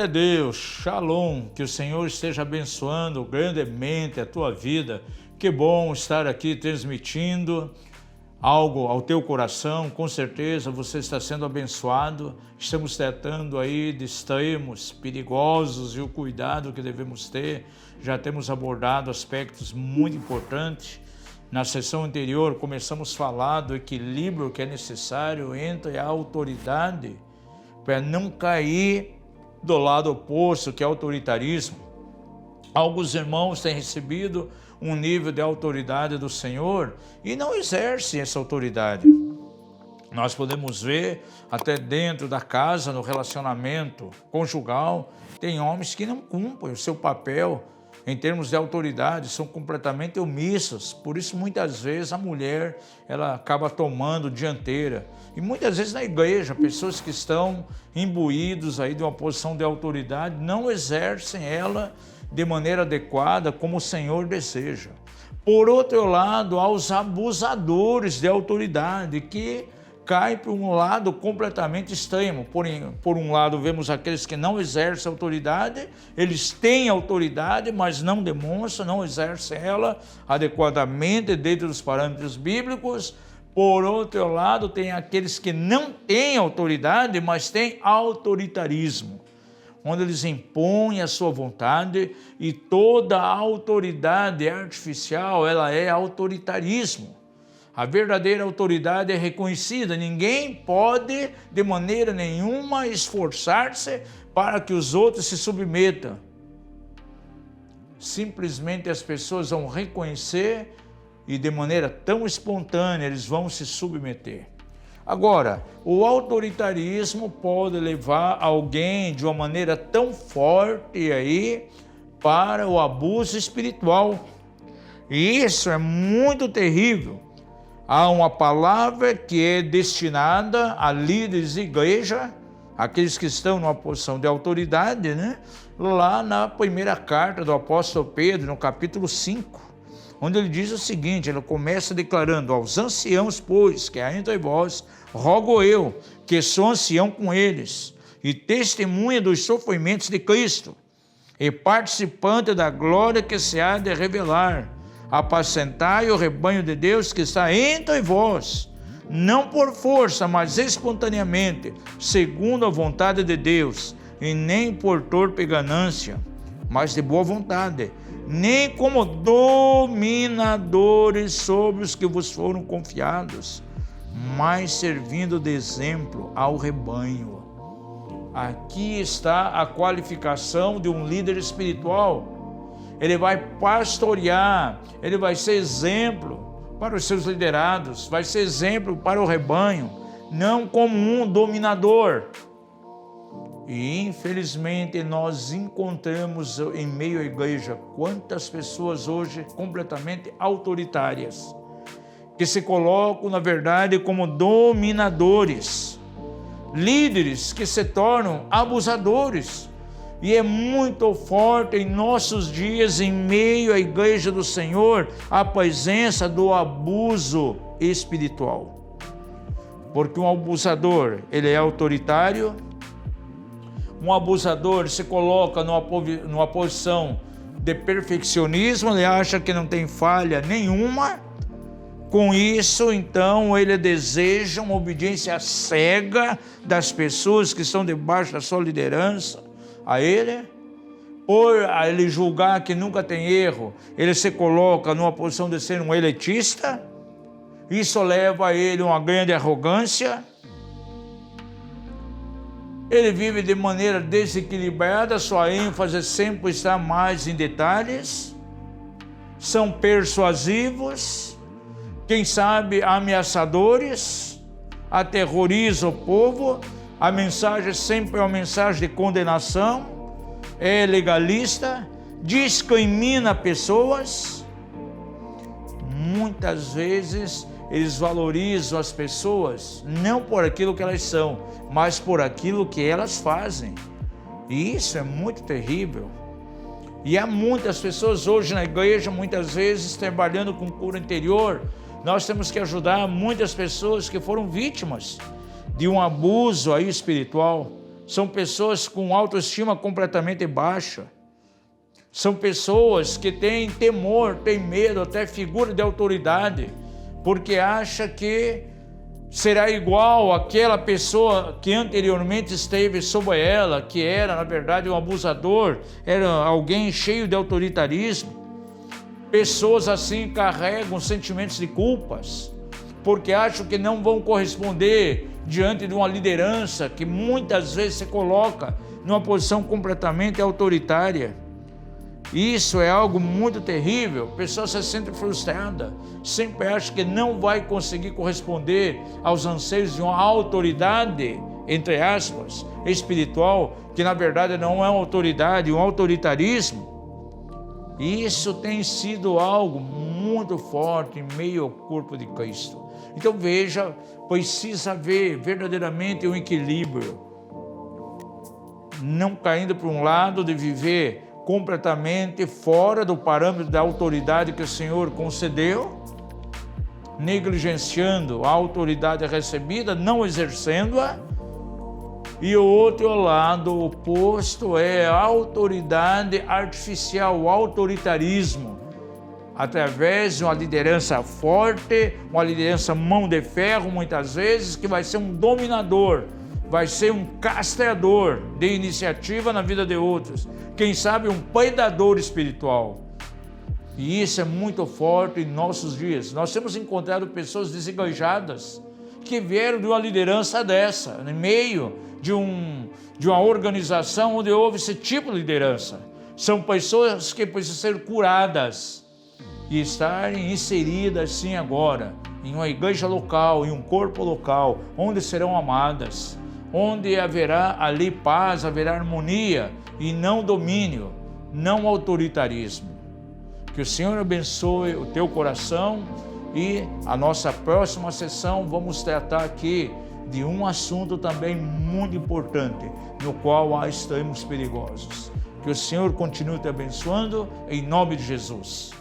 Glória a Deus, Shalom, que o Senhor esteja abençoando grandemente a tua vida. Que bom estar aqui transmitindo algo ao teu coração, com certeza você está sendo abençoado. Estamos tratando aí de extremos perigosos e o cuidado que devemos ter. Já temos abordado aspectos muito importantes. Na sessão anterior começamos a falar do equilíbrio que é necessário entre a autoridade para não cair do lado oposto, que é autoritarismo. Alguns irmãos têm recebido um nível de autoridade do Senhor e não exercem essa autoridade. Nós podemos ver até dentro da casa, no relacionamento conjugal, tem homens que não cumprem o seu papel em termos de autoridade, são completamente omissos. Por isso, muitas vezes, a mulher ela acaba tomando dianteira. E muitas vezes na igreja, pessoas que estão imbuídos aí de uma posição de autoridade não exercem ela de maneira adequada como o Senhor deseja. Por outro lado, há os abusadores de autoridade que caem para um lado completamente extremo. Por um lado, vemos aqueles que não exercem autoridade, eles têm autoridade, mas não demonstram, não exercem ela adequadamente dentro dos parâmetros bíblicos. Por outro lado, tem aqueles que não têm autoridade, mas têm autoritarismo, onde eles impõem a sua vontade, e toda a autoridade artificial, ela é autoritarismo. A verdadeira autoridade é reconhecida. Ninguém pode, de maneira nenhuma, esforçar-se para que os outros se submetam. Simplesmente as pessoas vão reconhecer e, de maneira tão espontânea, eles vão se submeter. Agora, o autoritarismo pode levar alguém de uma maneira tão forte aí para o abuso espiritual. E isso é muito terrível. Há uma palavra que é destinada a líderes de igreja, aqueles que estão numa posição de autoridade, né? Lá na primeira carta do apóstolo Pedro, no capítulo 5, onde ele diz o seguinte, ele começa declarando: aos anciãos, pois, que há entre vós, rogo eu, que sou ancião com eles, e testemunha dos sofrimentos de Cristo, e participante da glória que se há de revelar, apacentai o rebanho de Deus que está entre vós, não por força, mas espontaneamente, segundo a vontade de Deus, e nem por torpe ganância, mas de boa vontade, nem como dominadores sobre os que vos foram confiados, mas servindo de exemplo ao rebanho. Aqui está a qualificação de um líder espiritual. Ele vai pastorear, ele vai ser exemplo para os seus liderados, vai ser exemplo para o rebanho, não como um dominador. E infelizmente nós encontramos em meio à igreja quantas pessoas hoje completamente autoritárias, que se colocam na verdade como dominadores, líderes que se tornam abusadores. E é muito forte em nossos dias, em meio à igreja do Senhor, a presença do abuso espiritual. Porque um abusador, ele é autoritário, um abusador se coloca numa posição de perfeccionismo, ele acha que não tem falha nenhuma. Com isso, então, ele deseja uma obediência cega das pessoas que estão debaixo da sua liderança a ele. Por ele julgar que nunca tem erro, ele se coloca numa posição de ser um elitista. Isso leva a ele uma grande arrogância. Ele vive de maneira desequilibrada, sua ênfase sempre está mais em detalhes. São persuasivos, quem sabe ameaçadores, aterrorizam o povo. A mensagem sempre é uma mensagem de condenação, é legalista, discrimina pessoas. Muitas vezes eles valorizam as pessoas não por aquilo que elas são, mas por aquilo que elas fazem. E isso é muito terrível. E há muitas pessoas hoje na igreja, muitas vezes trabalhando com cura interior. Nós temos que ajudar muitas pessoas que foram vítimas de um abuso aí espiritual. São pessoas com autoestima completamente baixa. São pessoas que têm temor, têm medo, até figura de autoridade, porque acha que será igual àquela pessoa que anteriormente esteve sob ela, que era, na verdade, um abusador, era alguém cheio de autoritarismo. Pessoas assim carregam sentimentos de culpas, porque acham que não vão corresponder diante de uma liderança que muitas vezes se coloca numa posição completamente autoritária. Isso é algo muito terrível. A pessoa se sente frustrada, sempre acha que não vai conseguir corresponder aos anseios de uma autoridade, entre aspas, espiritual, que na verdade não é uma autoridade, um autoritarismo. Isso tem sido algo muito forte em meio ao corpo de Cristo. Então veja, precisa haver verdadeiramente um equilíbrio, não caindo para um lado de viver completamente fora do parâmetro da autoridade que o Senhor concedeu, negligenciando a autoridade recebida, não exercendo-a, e o outro lado oposto é a autoridade artificial, o autoritarismo, através de uma liderança forte, uma liderança mão de ferro, muitas vezes, que vai ser um dominador, vai ser um castrador de iniciativa na vida de outros, quem sabe um predador espiritual. E isso é muito forte em nossos dias. Nós temos encontrado pessoas desengajadas que vieram de uma liderança dessa, no meio de uma organização onde houve esse tipo de liderança. São pessoas que precisam ser curadas e estarem inseridas sim agora em uma igreja local, em um corpo local, onde serão amadas, onde haverá ali paz, haverá harmonia e não domínio, não autoritarismo. Que o Senhor abençoe o teu coração e a nossa próxima sessão vamos tratar aqui de um assunto também muito importante, no qual há extremos perigosos. Que o Senhor continue te abençoando, em nome de Jesus.